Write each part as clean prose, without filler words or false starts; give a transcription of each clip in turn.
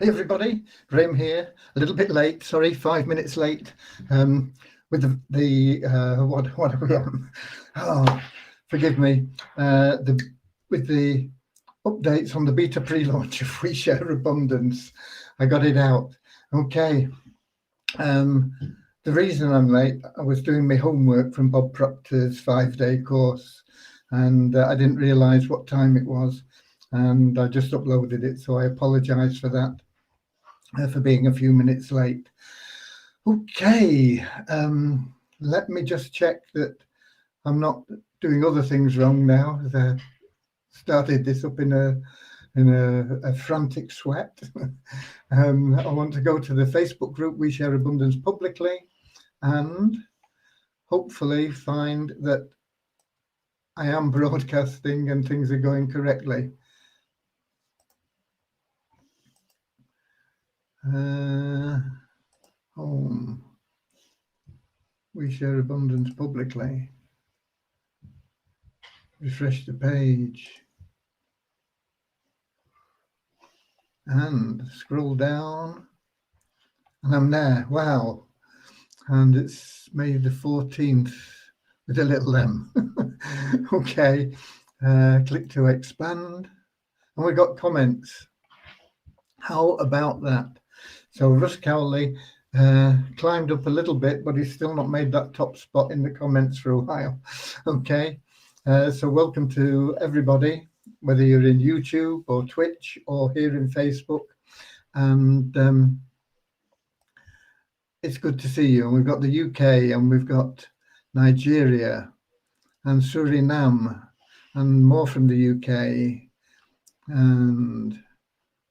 Hey everybody, Graham here. A little bit late, sorry, 5 minutes late. With what are we on? Oh, forgive me. With the updates on the beta pre-launch of We Share Abundance, I got it out. Okay. The reason I'm late, I was doing my homework from Bob Proctor's 5-day course, and I didn't realise what time it was, and I just uploaded it, so I apologise for that. For being a few minutes late. Okay, let me just check that I'm not doing other things wrong now, as I started this up in a frantic sweat. I want to go to the Facebook group We Share Abundance Publicly and hopefully find that I am broadcasting and things are going correctly. Home. We Share Abundance Publicly. Refresh the page. And scroll down. And I'm there. Wow. And it's May the 14th with a little M. Okay. Click to expand. And we got comments. How about that? So Russ Cowley climbed up a little bit, but he's still not made that top spot in the comments for a while. Okay, so welcome to everybody, whether you're in YouTube or Twitch or here in Facebook. And it's good to see you. And we've got the UK and we've got Nigeria and Suriname and more from the UK and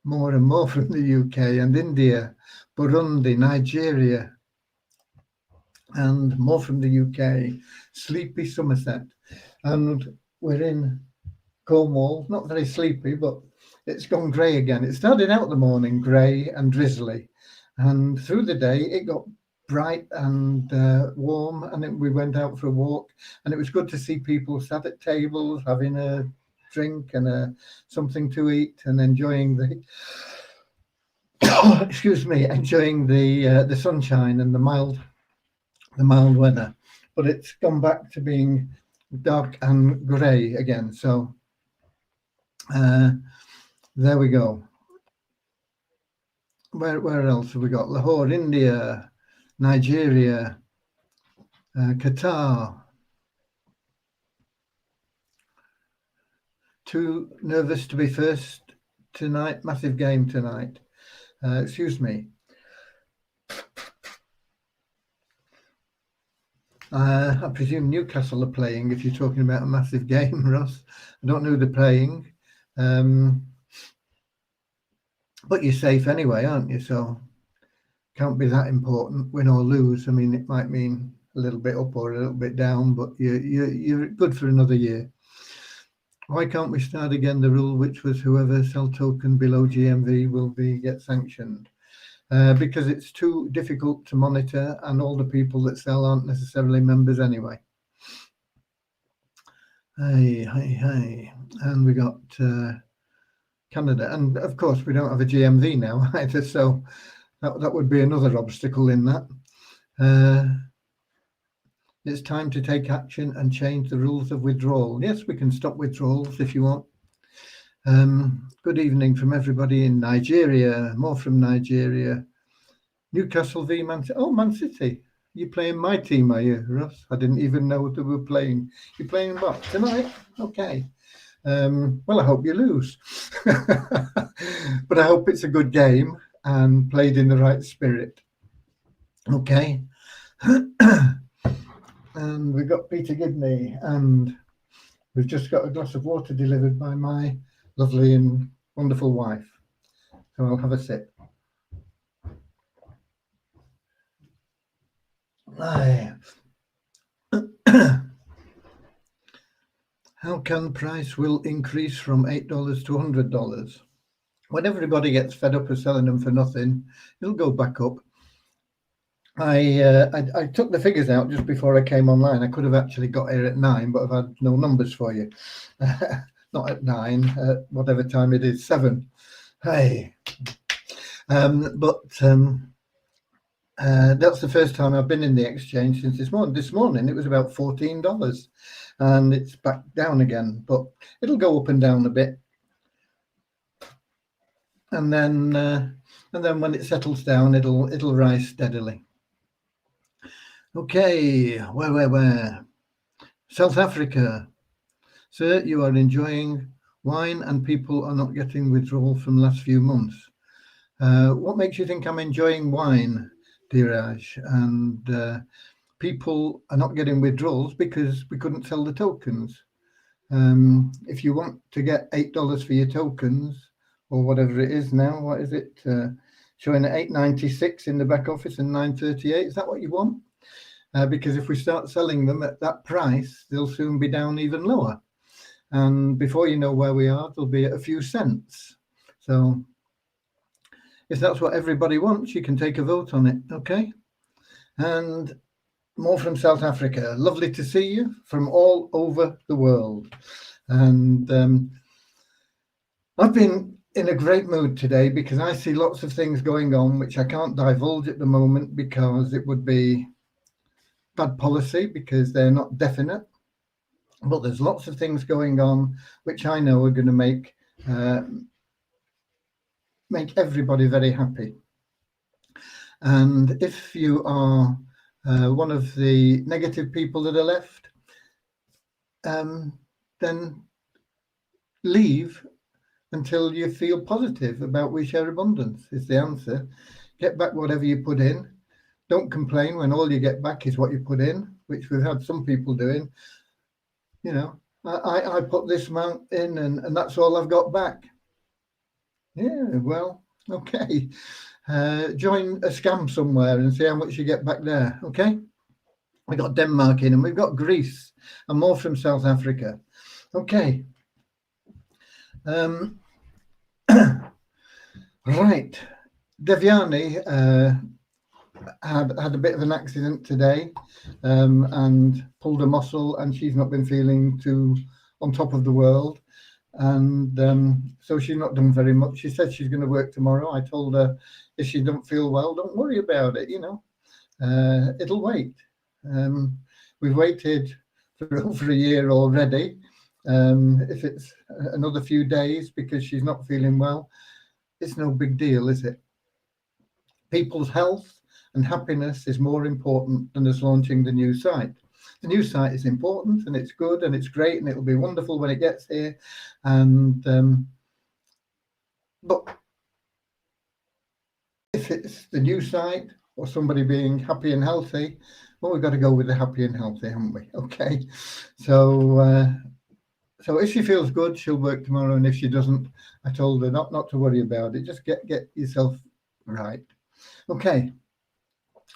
more from the UK and India, Burundi, Nigeria, and more from the UK, sleepy Somerset. And we're in Cornwall, not very sleepy, but it's gone grey again. It started out the morning grey and drizzly, and through the day it got bright and warm, and we went out for a walk, and it was good to see people sat at tables having a drink and something to eat and enjoying the enjoying the sunshine and the mild weather. But it's gone back to being dark and grey again. So there we go. Where else have we got? Lahore, India, Nigeria, Qatar. Too nervous to be first tonight. Massive game tonight. Excuse me. I presume Newcastle are playing if you're talking about a massive game, Ross. I don't know who they're playing. But you're safe anyway, aren't you? So can't be that important, win or lose. I mean, it might mean a little bit up or a little bit down, but you're good for another year. Why can't we start again the rule which was whoever sell token below GMV will get sanctioned? Because it's too difficult to monitor and all the people that sell aren't necessarily members anyway. Hey. And we got Canada. And of course, we don't have a GMV now either. So that would be another obstacle in that. It's time to take action and change the rules of withdrawal. Yes, we can stop withdrawals if you want. Good evening from everybody in Nigeria. More from Nigeria. Newcastle v Man City. Oh, Man City. You're playing my team, are you, Russ? I didn't even know they were playing. You're playing what? Tonight? Okay. Well, I hope you lose. But I hope it's a good game and played in the right spirit. Okay. And we've got Peter Gibney, and we've just got a glass of water delivered by my lovely and wonderful wife. So I'll have a sip. How can price will increase from $8 to $100? When everybody gets fed up of selling them for nothing, it'll go back up. I took the figures out just before I came online. I could have actually got here at 9, but I've had no numbers for you. Not at 9, whatever time it is, 7. Hey. That's the first time I've been in the exchange since this morning. This morning it was about $14, and it's back down again, but it'll go up and down a bit, and then when it settles down, it'll rise steadily. Okay, where? South Africa. Sir, you are enjoying wine and people are not getting withdrawal from the last few months. What makes you think I'm enjoying wine, Dheeraj? And people are not getting withdrawals because we couldn't sell the tokens. If you want to get $8 for your tokens, or whatever it is now, what is it? Showing at $8.96 in the back office and $9.38. Is that what you want? Because if we start selling them at that price, they'll soon be down even lower. And before you know where we are, they'll be at a few cents. So if that's what everybody wants, you can take a vote on it, okay? And more from South Africa. Lovely to see you from all over the world. And I've been in a great mood today because I see lots of things going on which I can't divulge at the moment because it would be bad policy because they're not definite. But there's lots of things going on which I know are going to make everybody very happy. And if you are one of the negative people that are left, then leave until you feel positive about We Share Abundance is the answer. Get back whatever you put in. Don't complain when all you get back is what you put in, which we've had some people doing. You know, I put this amount in and that's all I've got back. Yeah, well, okay. Join a scam somewhere and see how much you get back there, okay? We've got Denmark in and we've got Greece and more from South Africa. Okay. Right. Devyani had a bit of an accident today and pulled a muscle, and she's not been feeling too on top of the world. And so she's not done very much. She said she's going to work tomorrow. I told her if she don't feel well, don't worry about it, you know. It'll wait. We've waited for over a year already. If it's another few days because she's not feeling well, it's no big deal, is it? People's health and happiness is more important than us launching the new site. The new site is important and it's good and it's great and it'll be wonderful when it gets here. And but if it's the new site or somebody being happy and healthy, well, we've got to go with the happy and healthy, haven't we? Okay. So if she feels good, she'll work tomorrow, and if she doesn't, I told her not to worry about it. Just get yourself right. Okay.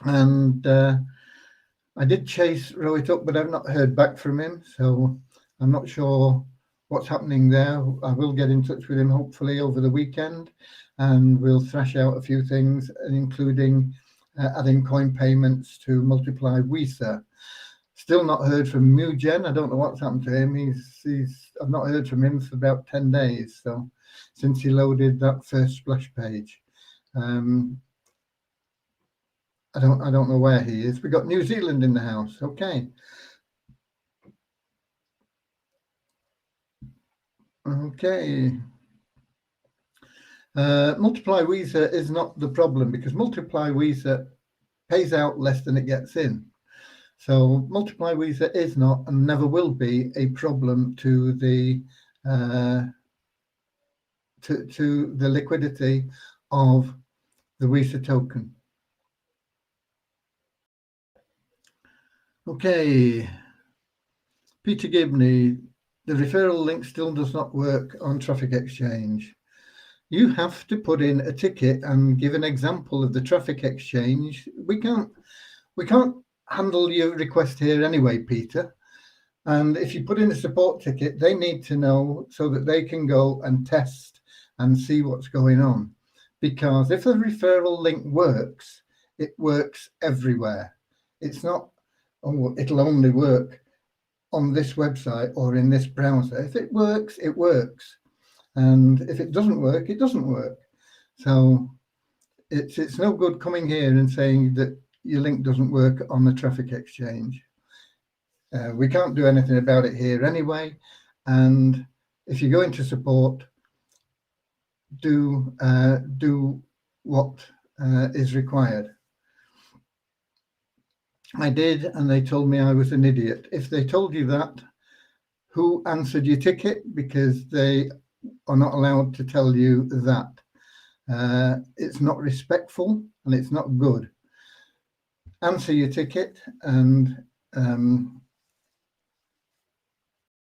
And I did chase Rohit up, but I've not heard back from him, so I'm not sure what's happening there. I will get in touch with him hopefully over the weekend, and we'll thrash out a few things, including adding coin payments to multiply Visa. Still not heard from Mugen. I don't know what's happened to him. I've not heard from him for about 10 days. So since he loaded that first splash page, I don't know where he is. We got New Zealand in the house. Okay. Okay. Multiply Visa is not the problem because Multiply Visa pays out less than it gets in. So Multiply Visa is not and never will be a problem to the to the liquidity of the Visa token. Okay, Peter Gibney, the referral link still does not work on Traffic Exchange. You have to put in a ticket and give an example of the Traffic Exchange. We can't handle your request here anyway, Peter. And if you put in a support ticket, they need to know so that they can go and test and see what's going on. Because if the referral link works, it works everywhere. It's not, oh, it'll only work on this website or in this browser. If it works, it works. And if it doesn't work, it doesn't work. So it's no good coming here and saying that your link doesn't work on the traffic exchange. We can't do anything about it here anyway. And if you go into support, do what is required. I did, and they told me I was an idiot. If they told you that, who answered your ticket? Because they are not allowed to tell you that. It's not respectful and it's not good. Answer your ticket, and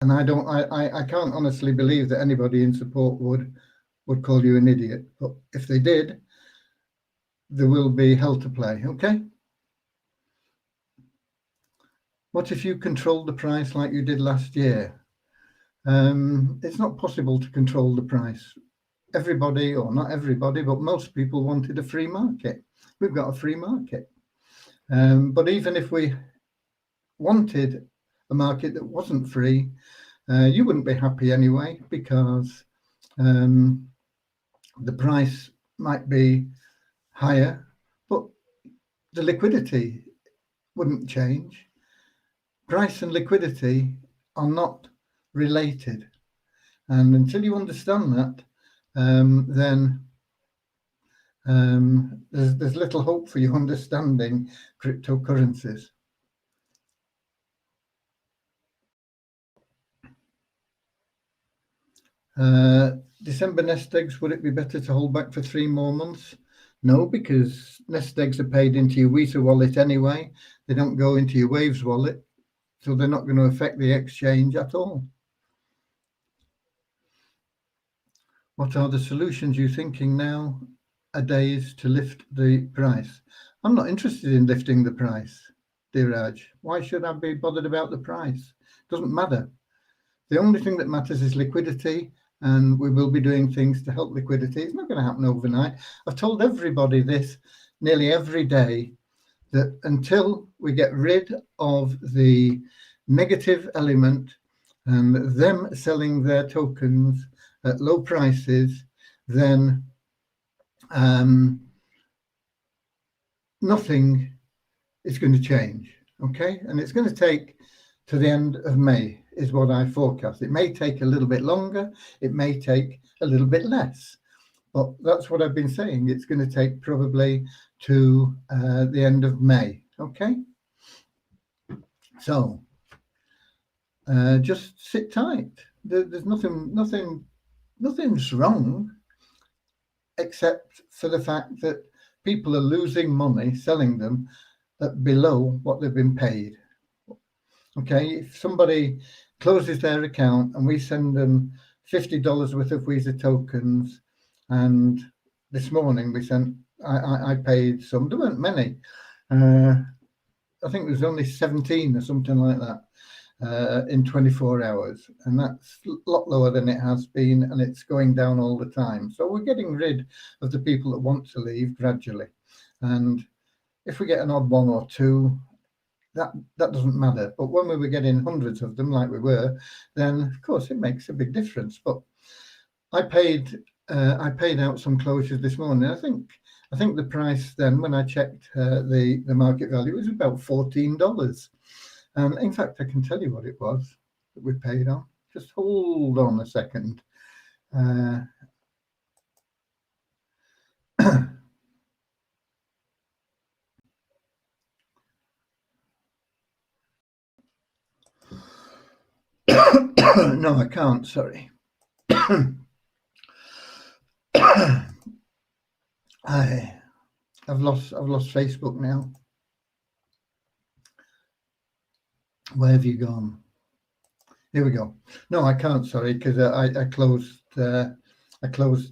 I can't honestly believe that anybody in support would call you an idiot. But if they did, there will be hell to play. Okay. What if you controlled the price like you did last year? It's not possible to control the price. Everybody, or not everybody, but most people wanted a free market. We've got a free market. But even if we wanted a market that wasn't free, you wouldn't be happy anyway, because the price might be higher, but the liquidity wouldn't change. Price and liquidity are not related. And until you understand that, then there's little hope for you understanding cryptocurrencies. December nest eggs, would it be better to hold back for 3 more months? No, because nest eggs are paid into your Visa wallet anyway. They don't go into your Waves wallet, so they're not going to affect the exchange at all. What are the solutions you're thinking now a days to lift the price? I'm not interested in lifting the price, dear Raj. Why should I be bothered about the price? Doesn't matter. The only thing that matters is liquidity, and we will be doing things to help liquidity. It's not going to happen overnight. I've told everybody this nearly every day, that until we get rid of the negative element and them selling their tokens at low prices, then nothing is going to change. Okay, and it's going to take to the end of May is what I forecast. It may take a little bit longer, it may take a little bit less, but that's what I've been saying. It's going to take probably to the end of May. Okay, so just sit tight. There's nothing's wrong, except for the fact that people are losing money selling them at below what they've been paid. Okay, if somebody closes their account and we send them $50 worth of Visa tokens, and this morning we sent, I paid some, there weren't many, I think there was only 17 or something like that in 24 hours, and that's a lot lower than it has been, and it's going down all the time. So we're getting rid of the people that want to leave gradually, and if we get an odd one or two, that doesn't matter. But when we were getting hundreds of them, like we were, then of course it makes a big difference. But I paid out some closures this morning. I think the price then, when I checked the market value, was about $14. And in fact, I can tell you what it was that we paid on. Just hold on a second. No, I can't. Sorry. I've lost Facebook now. Where have you gone? Here we go. No, I can't. Sorry, because I closed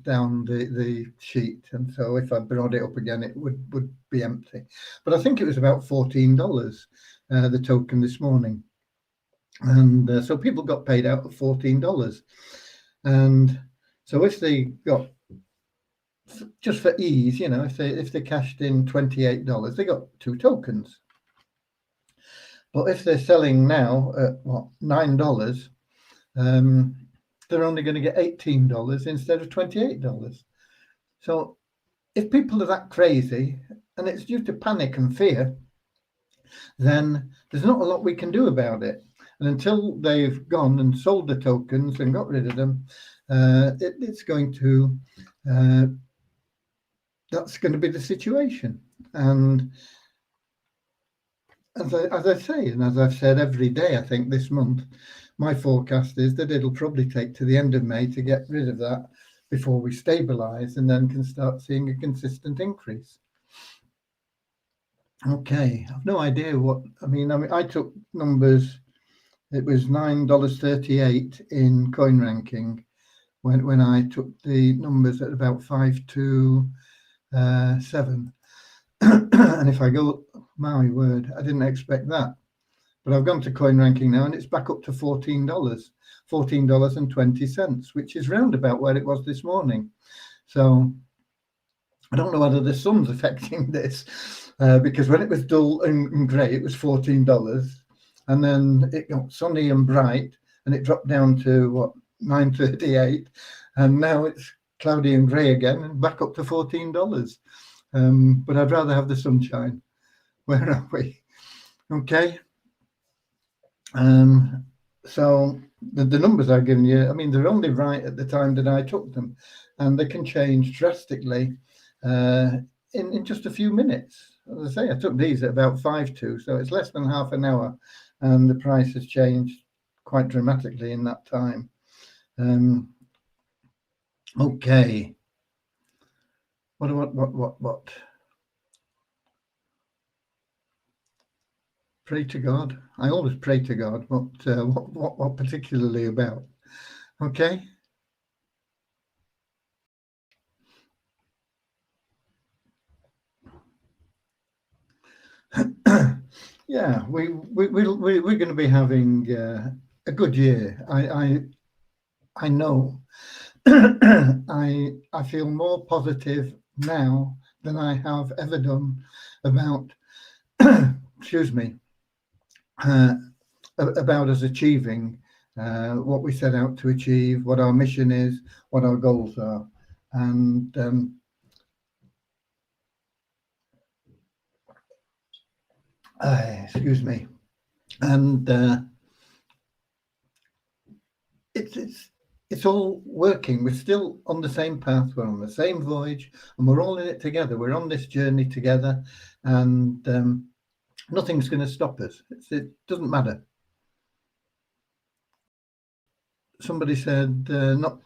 down the sheet, and so if I brought it up again, it would be empty. But I think it was about $14 the token this morning, and so people got paid out at $14. And so if they got, just for ease, you know, if they cashed in $28, they got 2 tokens. But if they're selling now at what, $9, they're only going to get $18 instead of $28. So if people are that crazy and it's due to panic and fear, then there's not a lot we can do about it. And until they've gone and sold the tokens and got rid of them, it's going to, that's going to be the situation. And as I say, and as I've said every day, I think this month, my forecast is that it'll probably take to the end of May to get rid of that before we stabilize and then can start seeing a consistent increase. Okay, I've no idea what, I mean, I took numbers, it was $9.38 in coin ranking when I took the numbers at about 527. And if I go, my word, I didn't expect that. But I've gone to coin ranking now and it's back up to $14.20, which is round about where it was this morning. So I don't know whether the sun's affecting this, because when it was dull and grey, it was $14. And then it got sunny and bright and it dropped down to what, 9.38. And now it's cloudy and grey again and back up to $14. But I'd rather have the sunshine. Where are we? Okay. So the numbers I've given you, I mean, they're only right at the time that I took them, and they can change drastically in just a few minutes. As I say, I took these at about 5 to, so it's less than half an hour, and the price has changed quite dramatically in that time. Okay. What? Pray to God. I always pray to God. What particularly about? Okay. Yeah, we're going to be having a good year. I know. I feel more positive now than I have ever done about excuse me, about us achieving what we set out to achieve, what our mission is, what our goals are. And excuse me. And it's all working. We're still on the same path. We're on the same voyage, and we're all in it together. We're on this journey together, and nothing's going to stop us. It doesn't matter. Somebody said no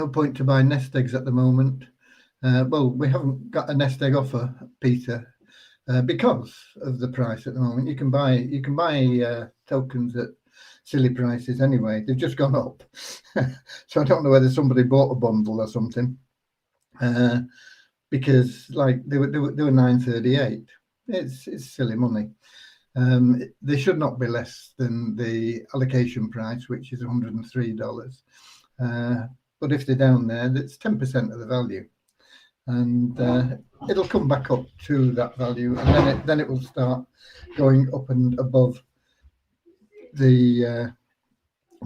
point to buy nest eggs at the moment. Well, we haven't got a nest egg offer, Peter, because of the price at the moment. You can buy tokens at silly prices anyway. They've just gone up. So I don't know whether somebody bought a bundle or something, because like they were 9.38. It's silly money. They should not be less than the allocation price, which is $103. But if they're down there, that's 10% of the value, and it'll come back up to that value, and then it will start going up and above the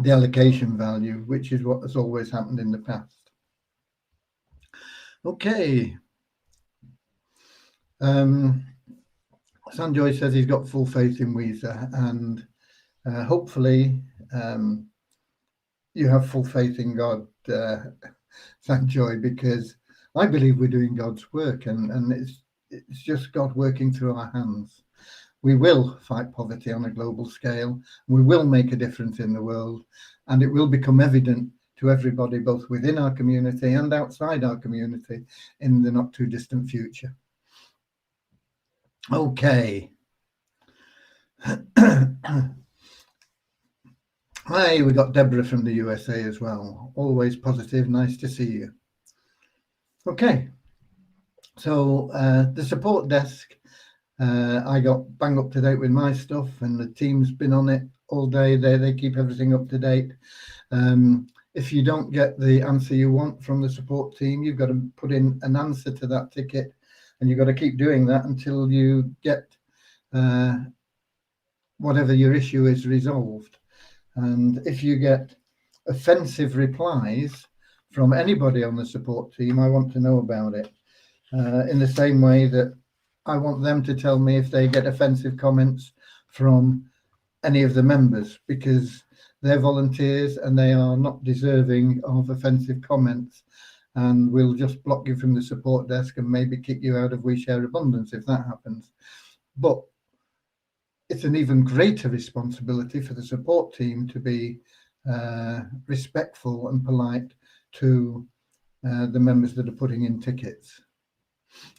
allocation value, which is what has always happened in the past. Okay. Sanjoy says he's got full faith in Weezer, and hopefully you have full faith in God, Sanjoy, because I believe we're doing God's work, and it's just God working through our hands. We will fight poverty on a global scale. We will make a difference in the world, and it will become evident to everybody, both within our community and outside our community, in the not too distant future. Okay. Hi, we got Deborah from the USA as well. Always positive. Nice to see you. Okay. So the support desk, I got bang up to date with my stuff, and the team's been on it all day. They keep everything up to date. If you don't get the answer you want from the support team, you've got to put in an answer to that ticket, and you've got to keep doing that until you get whatever your issue is resolved. And if you get offensive replies from anybody on the support team, I want to know about it. in the same way that I want them to tell me if they get offensive comments from any of the members, because they're volunteers and they are not deserving of offensive comments, and we'll just block you from the support desk and maybe kick you out of We Share Abundance if that happens. But it's an even greater responsibility for the support team to be respectful and polite to the members that are putting in tickets.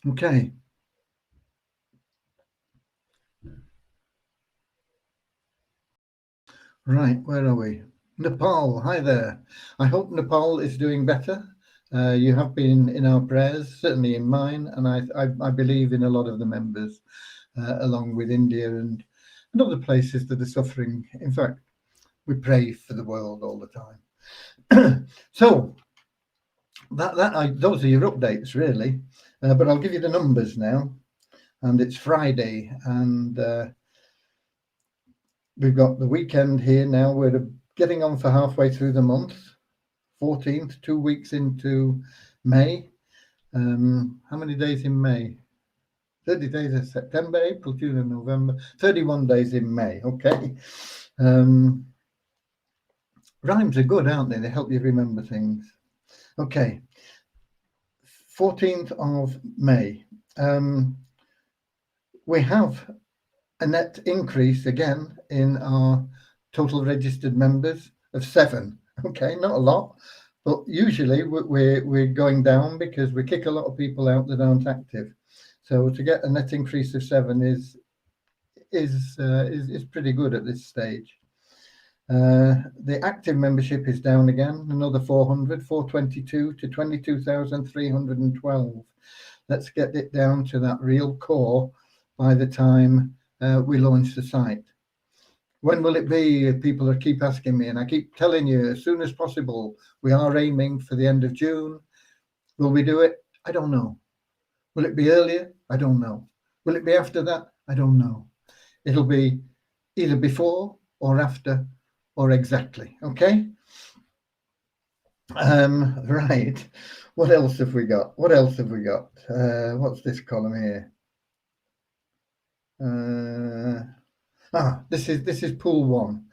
Okay. Right, where are we? Nepal, hi there. I hope Nepal is doing better. You have been in our prayers, certainly in mine, and I believe in a lot of the members, along with India and other places that are suffering. In fact, we pray for the world all the time. So those are your updates, really. But I'll give you the numbers now. And it's Friday, and we've got the weekend here now. We're getting on for halfway through the month, 14th, 2 weeks into May. How many days in May? 30 days of September, April, June, and November. 31 days in May. Okay. Rhymes are good, aren't they? They help you remember things. Okay. 14th of May. We have a net increase again in our total registered members of 7. Okay, not a lot, but usually we're going down because we kick a lot of people out that aren't active. So to get a net increase of 7 is pretty good at this stage. The active membership is down again, another 422 to 22,312. Let's get it down to that real core by the time we launch the site. When will it be? People keep asking me, and I keep telling you as soon as possible. We are aiming for the end of June. Will we do it? I don't know. Will it be earlier? I don't know. Will it be after that? I don't know. It'll be either before or after or exactly. Okay. Right. What else have we got? What's this column here? This is pool 1.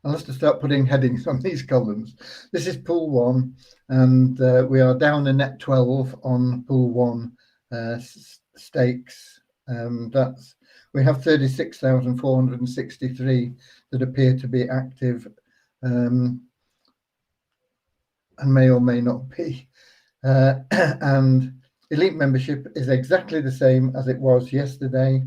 I'll have to start putting headings on these columns. This is pool 1, and we are down a net 12 on pool 1 stakes. We have 36,463 that appear to be active, and may or may not be. And elite membership is exactly the same as it was yesterday.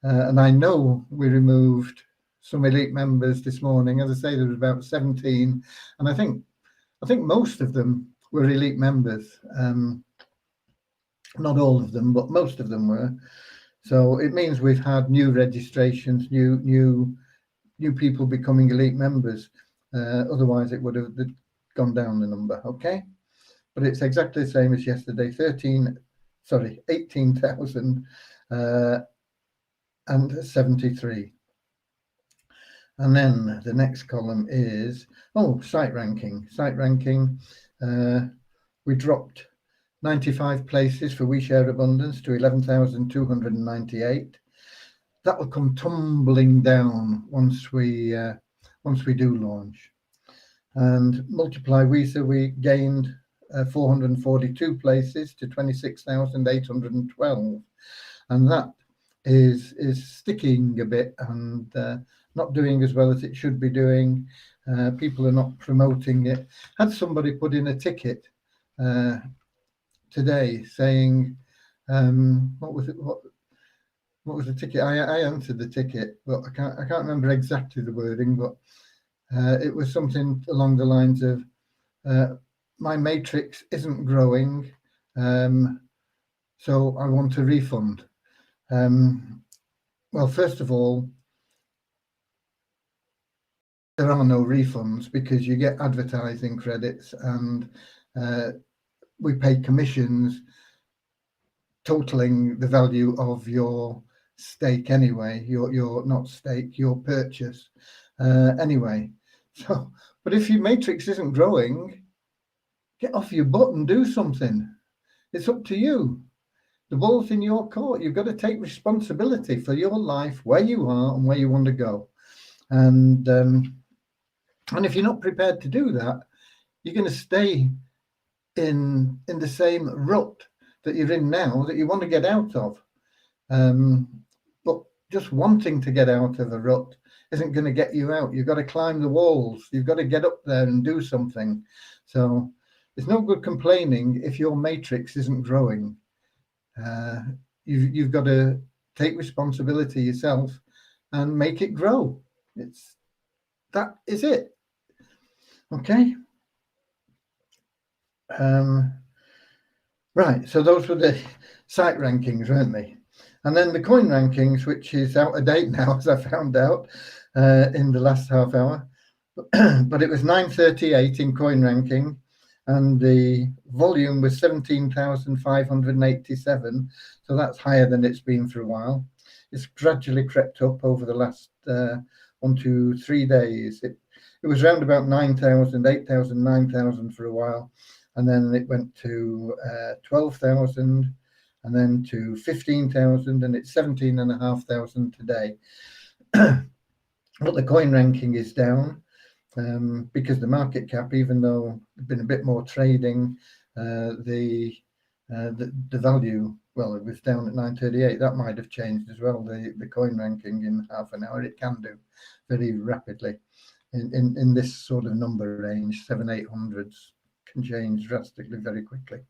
And I know we removed some elite members this morning. As I say, there was about 17, and I think most of them were elite members. Not all of them, but most of them were. So it means we've had new registrations, new people becoming elite members. Otherwise, it would have gone down the number. Okay, but it's exactly the same as yesterday. 18,000. And 73. And then the next column is site ranking. We dropped 95 places for We Share Abundance to 11,298. That will come tumbling down once we do launch. And Multiply Visa, we gained 442 places to 26,812, and that is sticking a bit and not doing as well as it should be doing. People are not promoting it. Had somebody put in a ticket today saying, what was it? What was the ticket? I answered the ticket, but I can't remember exactly the wording, but it was something along the lines of, my matrix isn't growing, so I want a refund. Well, first of all, there are no refunds because you get advertising credits, and we pay commissions totaling the value of your stake anyway, your not stake, your purchase anyway. So, but if your matrix isn't growing, get off your butt and do something. It's up to you. the ball's in your court. You've got to take responsibility for your life, where you are and where you want to go. And if you're not prepared to do that, you're going to stay in the same rut that you're in now that you want to get out of. But just wanting to get out of a rut isn't going to get you out. You've got to climb the walls. You've got to get up there and do something. So it's no good complaining if your matrix isn't growing. You've got to take responsibility yourself and make it grow. That is it. Okay. Right. So those were the site rankings, weren't they? And then the coin rankings, which is out of date now, as I found out in the last half hour. But it was 938 in coin ranking, and the volume was 17,587. So that's higher than it's been for a while. It's gradually crept up over the last 1 to 3 days. It was around about 9,000, 8,000, 9,000 for a while. And then it went to 12,000 and then to 15,000, and it's 17,500 today. But the coin ranking is down because the market cap, even though there's been a bit more trading, the value, well, it was down at 938. That might have changed as well. The coin ranking in half an hour, it can do very rapidly in this sort of number range. 700-800s can change drastically very quickly.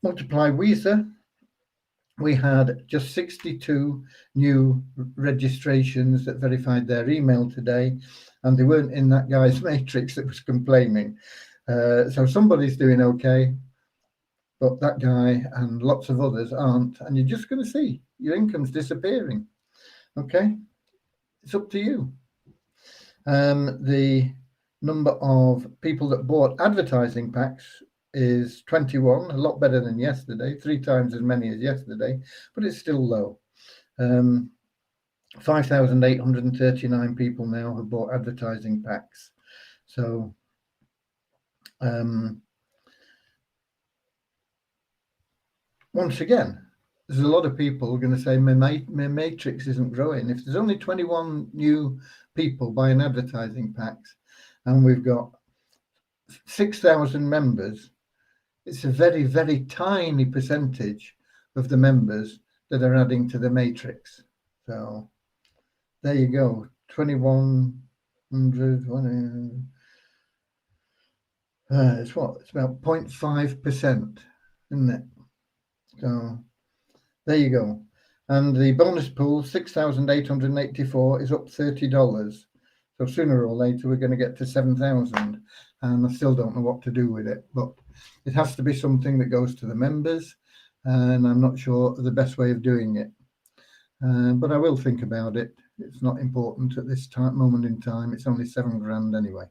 Multiply Visa, we had just 62 new registrations that verified their email today, and they weren't in that guy's matrix that was complaining. So somebody's doing okay, but that guy and lots of others aren't, and you're just going to see your income's disappearing. Okay, it's up to you. The number of people that bought advertising packs is 21, a lot better than yesterday, 3 times as many as yesterday, but it's still low. 5,839 people now have bought advertising packs. So once again, there's a lot of people going to say my matrix isn't growing. If there's only 21 new people buying advertising packs and we've got 6,000 members, it's a very, very tiny percentage of the members that are adding to the matrix. So there you go, 2,100. It's what? It's about 0.5%, isn't it? So there you go. And the bonus pool, 6,884, is up $30. So sooner or later, we're going to get to 7,000. And I still don't know what to do with it. But it has to be something that goes to the members. And I'm not sure the best way of doing it. But I will think about it. It's not important at this moment in time. It's only $7,000 anyway.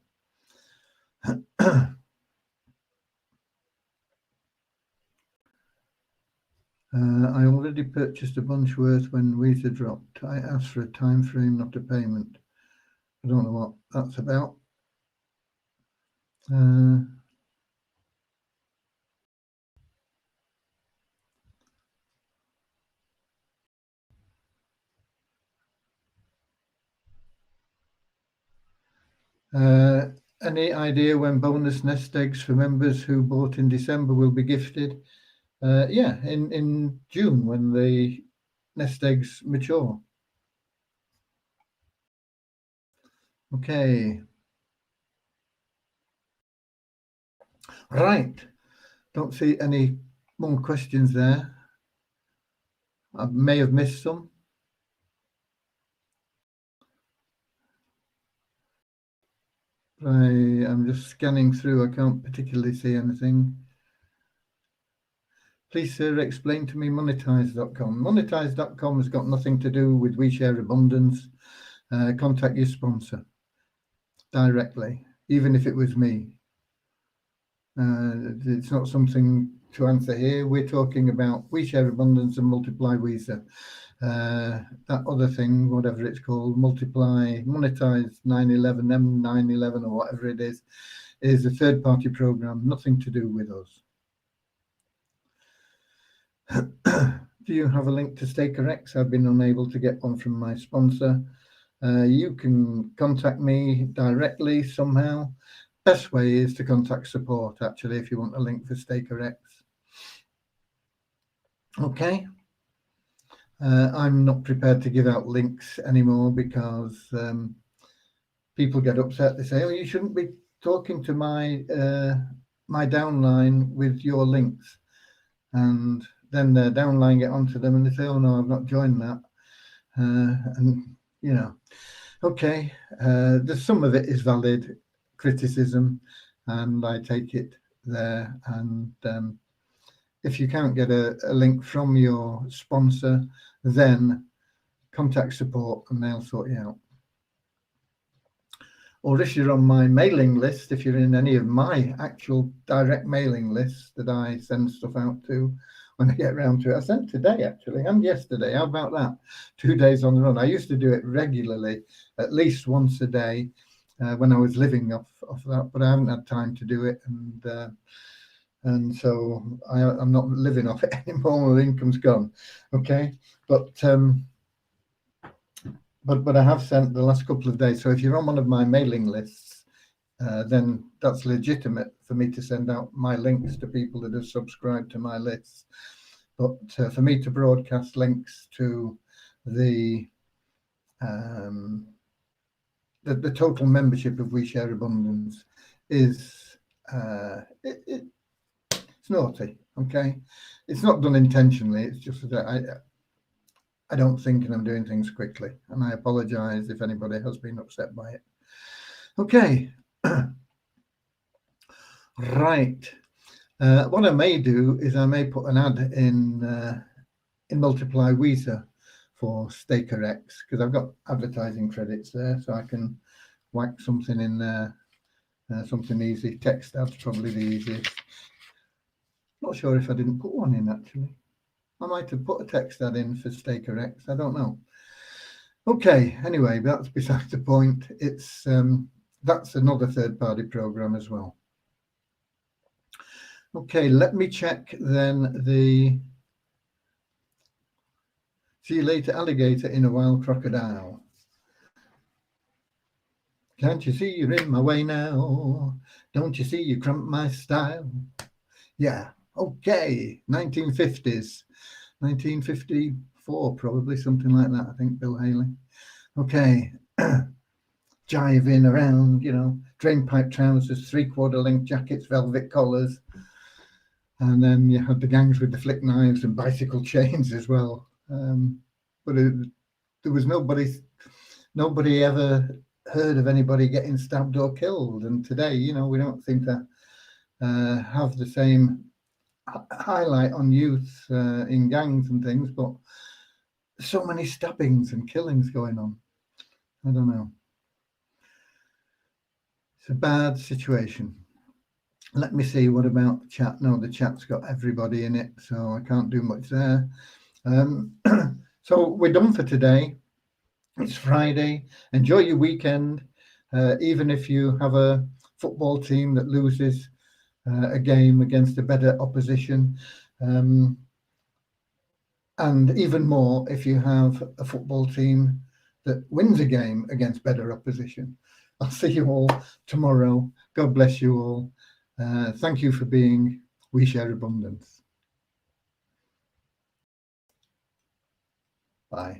I already purchased a bunch worth when Visa dropped. I asked for a time frame, not a payment. I don't know what that's about. Any idea when bonus nest eggs for members who bought in December will be gifted? Yeah, in June when the nest eggs mature. Okay. Right. Don't see any more questions there. I may have missed some. I'm just scanning through. I can't particularly see anything. Please, sir, explain to me monetize.com. Monetize.com has got nothing to do with WeShare Abundance. Contact your sponsor directly, even if it was me. It's not something to answer here. We're talking about WeShare Abundance and Multiply Visa. That other thing, whatever it's called, Monetize 911, M911 or whatever it is a third-party program, nothing to do with us. Do you have a link to StakerX? I've been unable to get one from my sponsor. You can contact me directly somehow. Best way is to contact support, actually, if you want a link for StakerX. Okay. I'm not prepared to give out links anymore because people get upset. They say, "Oh, you shouldn't be talking to my downline with your links," and then the downline get onto them and they say, "Oh no, I've not joined that," and you know, okay, there's some of it is valid criticism, and I take it there. And if you can't get a link from your sponsor, then contact support and they'll sort you out. Or if you're on my mailing list, if you're in any of my actual direct mailing lists that I send stuff out to when I get around to it. I sent today, actually, and yesterday. How about that? 2 days on the run. I used to do it regularly, at least once a day when I was living off that, but I haven't had time to do it. And so I'm not living off it anymore. The income's gone. Okay. But I have sent the last couple of days. So if you're on one of my mailing lists, then that's legitimate for me to send out my links to people that have subscribed to my lists. But for me to broadcast links to the total membership of We Share Abundance is it's naughty. Okay, it's not done intentionally. It's just that I don't think, and I'm doing things quickly, and I apologize if anybody has been upset by it. Okay. Right. What I may do is I may put an ad in Multiply Weezer for StakerX, because I've got advertising credits there, so I can whack something in there, something easy. Text ad's probably the easiest. Not sure if I didn't put one in, actually. I might have put a text ad in for StakerX. I don't know. Okay, anyway, that's beside the point. It's that's another third-party program as well. Okay, let me check then the see you later alligator in a wild crocodile. Can't you see you're in my way now? Don't you see you crump my style? Yeah, okay, 1950s. 1954, probably, something like that, I think, Bill Haley. Okay, jiving around, drainpipe trousers, 3/4 length jackets, velvet collars. And then you had the gangs with the flick knives and bicycle chains as well. But there was nobody ever heard of anybody getting stabbed or killed. And today, we don't seem to have the same highlight on youth in gangs and things, but so many stabbings and killings going on. I don't know. It's a bad situation. Let me see, what about the chat? No, the chat's got everybody in it, so I can't do much there. So we're done for today. It's Friday. Enjoy your weekend. Even if you have a football team that loses a game against a better opposition, and even more if you have a football team that wins a game against better opposition. I'll see you all tomorrow. God bless you all. Thank you for being We Share Abundance. Bye.